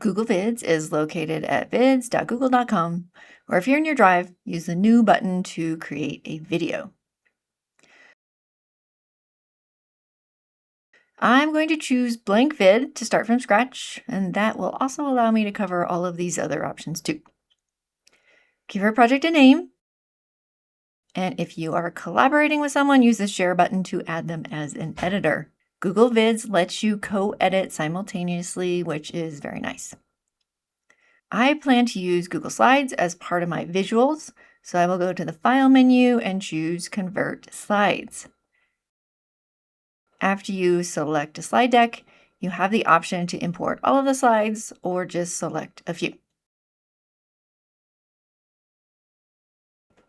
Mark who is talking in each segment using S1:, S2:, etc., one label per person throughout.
S1: Google Vids is located at vids.google.com, or if you're in your Drive, use the New button to create a video. I'm going to choose blank vid to start from scratch, and that will also allow me to cover all of these other options too. Give your project a name, and if you are collaborating with someone, use the share button to add them as an editor. Google Vids lets you co-edit simultaneously, which is very nice. I plan to use Google Slides as part of my visuals, so I will go to the File menu and choose Convert Slides. After you select a slide deck, you have the option to import all of the slides or just select a few.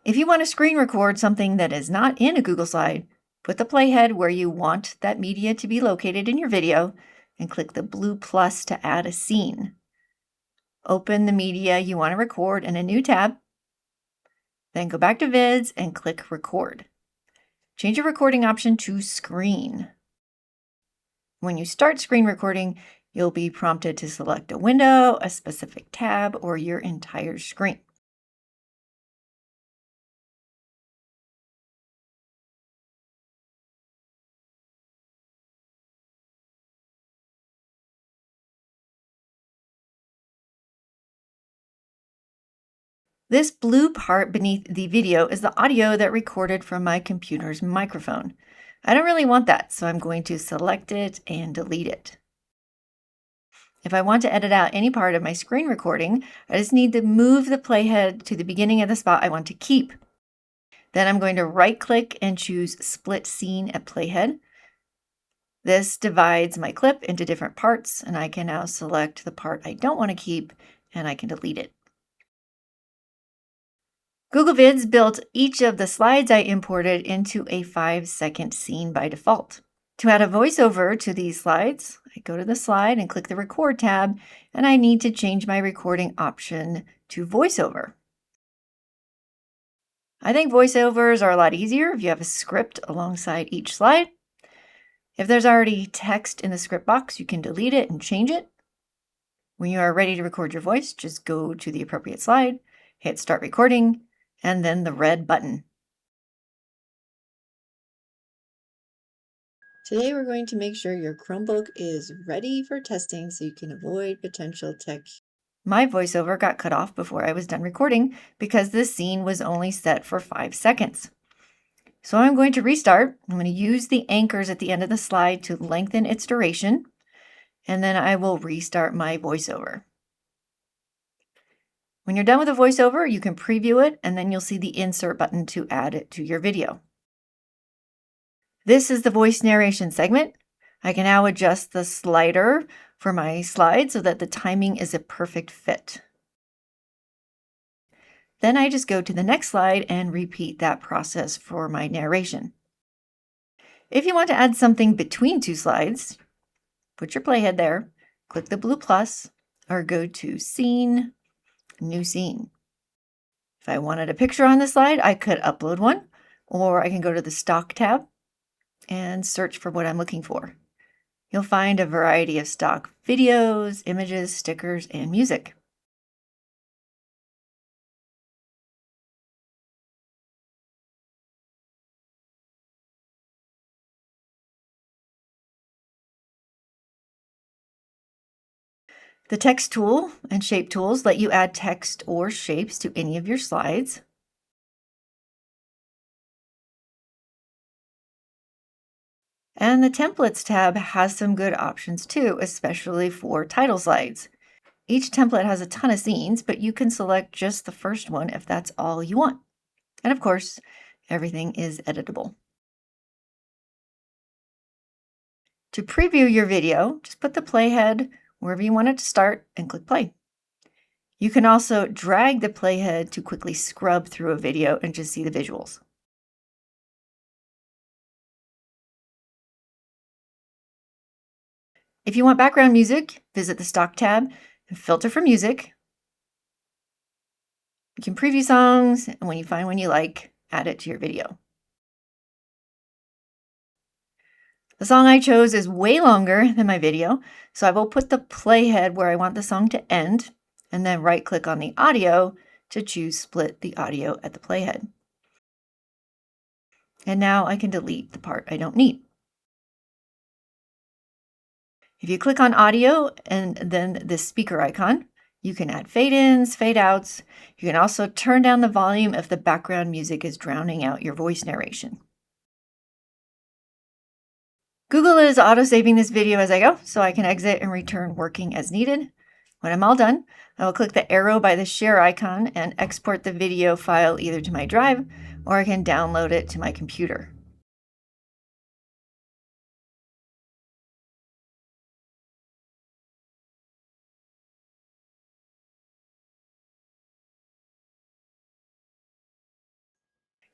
S1: If you want to screen record something that is not in a Google slide, put the playhead where you want that media to be located in your video and click the blue plus to add a scene. Open the media you want to record in a new tab, then go back to Vids and click Record. Change your recording option to Screen. When you start screen recording, you'll be prompted to select a window, a specific tab, or your entire screen. This blue part beneath the video is the audio that recorded from my computer's microphone. I don't really want that, so I'm going to select it and delete it. If I want to edit out any part of my screen recording, I just need to move the playhead to the beginning of the spot I want to keep. Then I'm going to right-click and choose Split Scene at Playhead. This divides my clip into different parts, and I can now select the part I don't want to keep, and I can delete it. Google Vids built each of the slides I imported into a 5-second scene by default. To add a voiceover to these slides, I go to the slide and click the Record tab, and I need to change my recording option to voiceover. I think voiceovers are a lot easier if you have a script alongside each slide. If there's already text in the script box, you can delete it and change it. When you are ready to record your voice, just go to the appropriate slide, hit Start Recording, and then the red button. Today we're going to make sure your Chromebook is ready for testing so you can avoid potential tech. My voiceover got cut off before I was done recording because this scene was only set for 5 seconds. So I'm going to restart. I'm going to use the anchors at the end of the slide to lengthen its duration, and then I will restart my voiceover. When you're done with the voiceover, you can preview it, and then you'll see the insert button to add it to your video. This is the voice narration segment. I can now adjust the slider for my slide so that the timing is a perfect fit. Then I just go to the next slide and repeat that process for my narration. If you want to add something between two slides, put your playhead there, click the blue plus, or go to Scene, New Scene. If I wanted a picture on the slide, I could upload one, or I can go to the Stock tab and search for what I'm looking for. You'll find a variety of stock videos, images, stickers, and music. The text tool and shape tools let you add text or shapes to any of your slides. And the templates tab has some good options too, especially for title slides. Each template has a ton of scenes, but you can select just the first one if that's all you want. And of course, everything is editable. To preview your video, just put the playhead wherever you want it to start and click play. You can also drag the playhead to quickly scrub through a video and just see the visuals. If you want background music, visit the Stock tab and filter for music. You can preview songs, and when you find one you like, add it to your video. The song I chose is way longer than my video, so I will put the playhead where I want the song to end, and then right-click on the audio to choose Split the Audio at the playhead. And now I can delete the part I don't need. If you click on audio and then the speaker icon, you can add fade-ins, fade-outs. You can also turn down the volume if the background music is drowning out your voice narration. Google is auto-saving this video as I go, so I can exit and return working as needed. When I'm all done, I will click the arrow by the share icon and export the video file either to my drive or I can download it to my computer.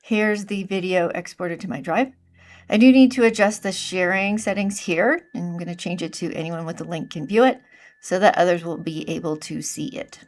S1: Here's the video exported to my drive. I do need to adjust the sharing settings here, and I'm going to change it to anyone with the link can view it so that others will be able to see it.